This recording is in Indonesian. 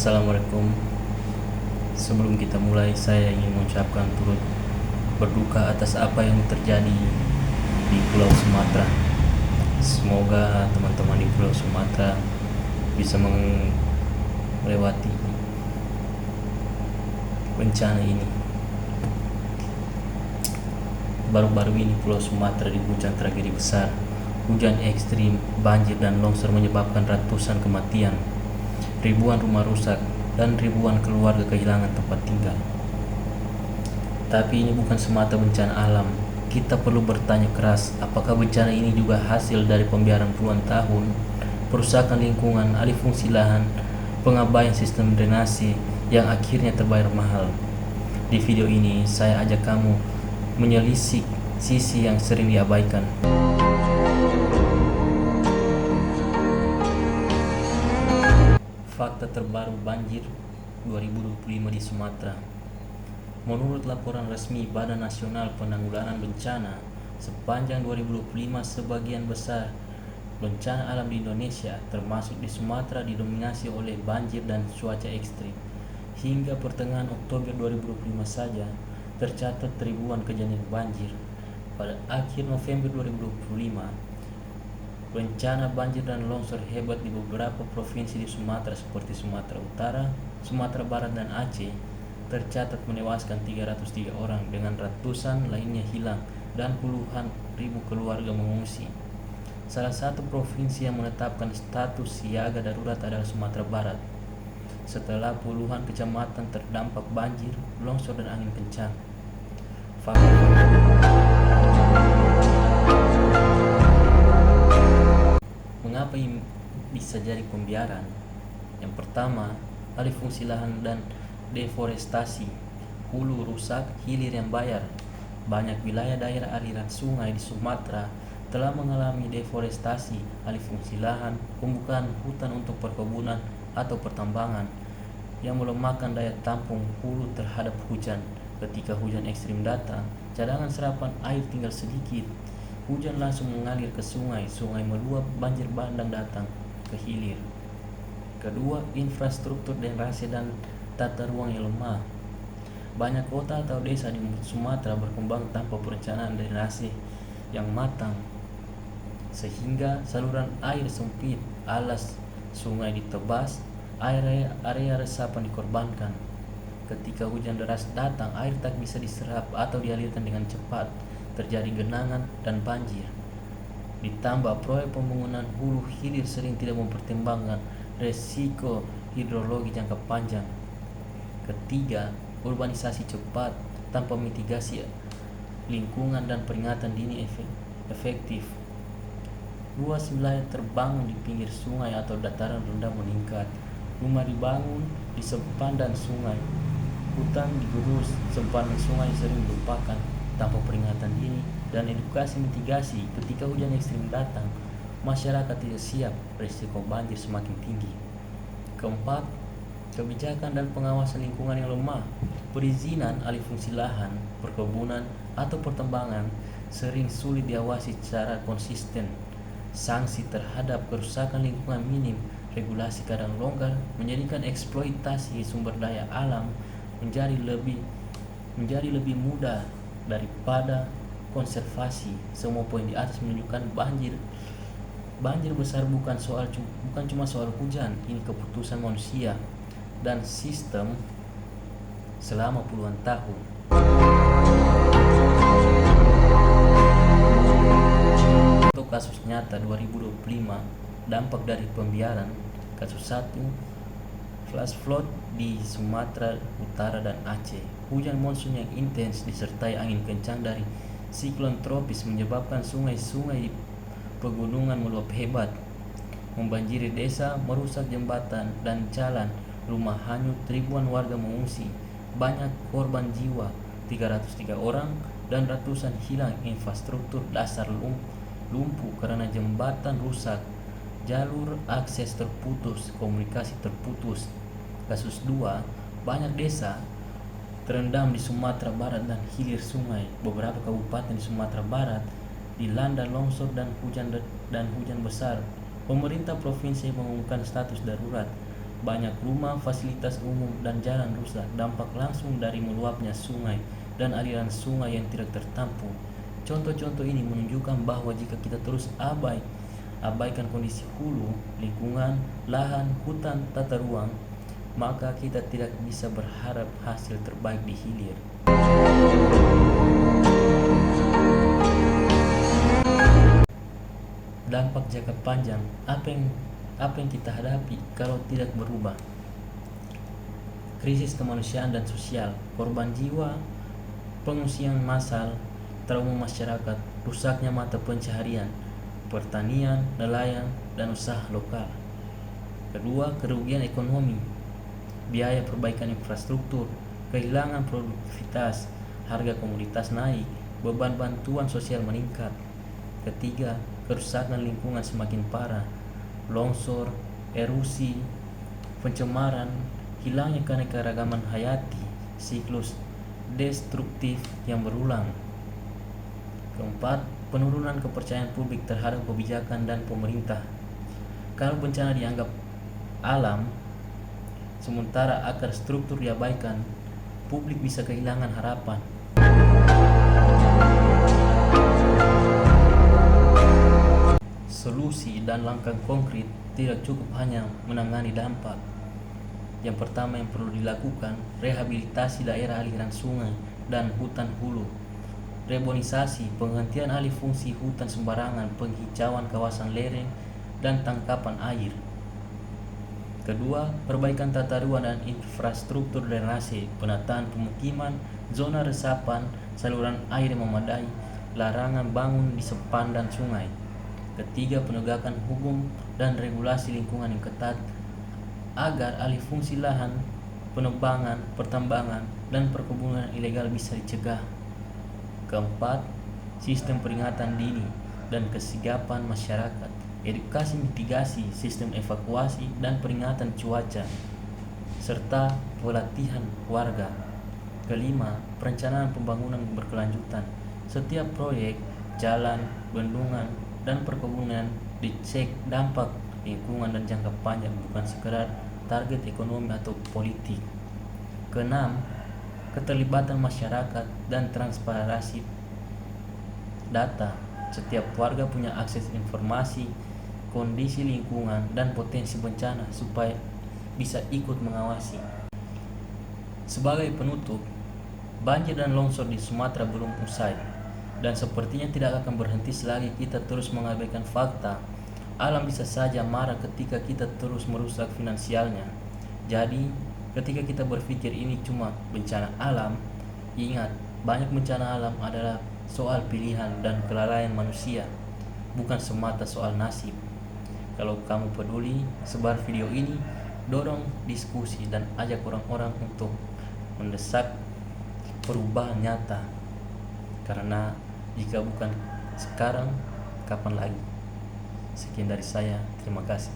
Assalamualaikum. Sebelum kita mulai, saya ingin mengucapkan turut berduka atas apa yang terjadi di Pulau Sumatera. Semoga teman-teman di Pulau Sumatera bisa melewati bencana ini. Baru-baru ini Pulau Sumatera diguncang tragedi besar. Hujan ekstrim, banjir dan longsor menyebabkan ratusan kematian, ribuan rumah rusak, dan ribuan keluarga kehilangan tempat tinggal. Tapi ini bukan semata bencana alam. Kita perlu bertanya keras, apakah bencana ini juga hasil dari pembiaran puluhan tahun, perusakan lingkungan, alih fungsi lahan, pengabaian sistem drainase yang akhirnya terbayar mahal. Di video ini, saya ajak kamu menyelisik sisi yang sering diabaikan. Fakta terbaru banjir 2025 di Sumatera. Menurut laporan resmi Badan Nasional Penanggulangan Bencana, sepanjang 2025 sebagian besar bencana alam di Indonesia, termasuk di Sumatera, didominasi oleh banjir dan cuaca ekstrim. Hingga pertengahan Oktober 2025 saja, tercatat ribuan kejadian banjir. Pada akhir November 2025, bencana banjir dan longsor hebat di beberapa provinsi di Sumatera seperti Sumatera Utara, Sumatera Barat, dan Aceh tercatat menewaskan 303 orang dengan ratusan lainnya hilang dan puluhan ribu keluarga mengungsi. Salah satu provinsi yang menetapkan status siaga darurat adalah Sumatera Barat setelah puluhan kecamatan terdampak banjir, longsor, dan angin kencang. Mengapa ini bisa jadi pembiaran? Yang pertama, alih fungsi lahan dan deforestasi. Hulu rusak, hilir yang bayar. Banyak wilayah daerah aliran sungai di Sumatera telah mengalami deforestasi, alih fungsi lahan, pembukaan hutan untuk perkebunan atau pertambangan yang melemahkan daya tampung hulu terhadap hujan. Ketika hujan ekstrim datang, cadangan serapan air tinggal sedikit. Hujan langsung mengalir ke sungai, sungai meluap, banjir bandang datang ke hilir. Kedua, infrastruktur drainase dan tata ruang yang lemah. Banyak kota atau desa di Sumatera berkembang tanpa perencanaan drainase yang matang, sehingga saluran air sempit, alas sungai ditebas, area resapan dikorbankan. Ketika hujan deras datang, air tak bisa diserap atau dialirkan dengan cepat, terjadi genangan dan banjir. Ditambah proyek pembangunan hulu hilir sering tidak mempertimbangkan resiko hidrologi jangka panjang. Ketiga, urbanisasi cepat tanpa mitigasi lingkungan dan peringatan dini efektif. Luas wilayah terbangun di pinggir sungai atau dataran rendah meningkat. Rumah dibangun di sepandan sungai. Hutan digurus, sempadan sungai sering dilupakan tanpa peringatan dini dan edukasi mitigasi. Ketika hujan ekstrim datang, masyarakat tidak siap, risiko banjir semakin tinggi. Keempat, kebijakan dan pengawasan lingkungan yang lemah. Perizinan alih fungsi lahan, perkebunan, atau pertambangan sering sulit diawasi secara konsisten. Sanksi terhadap kerusakan lingkungan minim, regulasi kadang longgar, menjadikan eksploitasi sumber daya alam menjadi lebih mudah daripada konservasi. Semua poin di atas menunjukkan banjir besar bukan cuma soal hujan, ini keputusan manusia dan sistem selama puluhan tahun. Untuk kasus nyata 2025, dampak dari pembiaran. Kasus 1, flash flood di Sumatera Utara dan Aceh. Hujan monsun yang intens disertai angin kencang dari siklon tropis menyebabkan sungai-sungai di pegunungan meluap hebat, membanjiri desa, merusak jembatan dan jalan, rumah hanyut, ribuan warga mengungsi, banyak korban jiwa, 303 orang, dan ratusan hilang. Infrastruktur dasar lumpuh karena jembatan rusak, jalur akses terputus, komunikasi terputus. Kasus 2, banyak desa terendam di Sumatera Barat dan hilir sungai. Beberapa kabupaten di Sumatera Barat dilanda longsor dan hujan besar. Pemerintah provinsi mengumumkan status darurat. Banyak rumah, fasilitas umum, dan jalan rusak, dampak langsung dari meluapnya sungai dan aliran sungai yang tidak tertampung. Contoh-contoh ini menunjukkan bahwa jika kita terus abaikan kondisi hulu, lingkungan, lahan, hutan, tata ruang, maka kita tidak bisa berharap hasil terbaik di hilir. Dampak jangka panjang, apa yang kita hadapi kalau tidak berubah? Krisis kemanusiaan dan sosial, korban jiwa, pengungsian massal, trauma masyarakat, rusaknya mata pencaharian, pertanian, nelayan, dan usaha lokal. Kedua, kerugian ekonomi, biaya perbaikan infrastruktur, kehilangan produktivitas, harga komoditas naik, beban bantuan sosial meningkat. Ketiga, kerusakan lingkungan semakin parah, longsor, erosi, pencemaran, hilangnya keanekaragaman hayati, siklus destruktif yang berulang. Keempat, penurunan kepercayaan publik terhadap kebijakan dan pemerintah. Kalau bencana dianggap alam, sementara akar struktur diabaikan, publik bisa kehilangan harapan. Solusi dan langkah konkret tidak cukup hanya menangani dampak. Yang pertama yang perlu dilakukan, rehabilitasi daerah aliran sungai dan hutan hulu. Rebonisasi, penghentian alih fungsi hutan sembarangan, penghijauan kawasan lereng, dan tangkapan air. Kedua, perbaikan tata ruang dan infrastruktur drainase, penataan pemukiman, zona resapan, saluran air yang memadai, larangan bangun di sepandan sungai. Ketiga, penegakan hukum dan regulasi lingkungan yang ketat agar alih fungsi lahan, penebangan, pertambangan, dan perkebunan ilegal bisa dicegah. Keempat, sistem peringatan dini dan kesigapan masyarakat, edukasi mitigasi, sistem evakuasi dan peringatan cuaca, serta pelatihan warga. Kelima, perencanaan pembangunan berkelanjutan. Setiap proyek, jalan, bendungan, dan perkebunan dicek dampak lingkungan dan jangka panjang, bukan sekedar target ekonomi atau politik. Keenam, keterlibatan masyarakat dan transparansi data. Setiap warga punya akses informasi, kondisi lingkungan, dan potensi bencana supaya bisa ikut mengawasi. Sebagai penutup, banjir dan longsor di Sumatera belum usai, dan sepertinya tidak akan berhenti selagi kita terus mengabaikan fakta. Alam bisa saja marah ketika kita terus merusak finansialnya. Jadi, ketika kita berpikir ini cuma bencana alam, ingat, banyak bencana alam adalah soal pilihan dan kelalaian manusia, bukan semata soal nasib. Kalau kamu peduli, sebar video ini, dorong diskusi, dan ajak orang-orang untuk mendesak perubahan nyata. Karena jika bukan sekarang, kapan lagi? Sekian dari saya, terima kasih.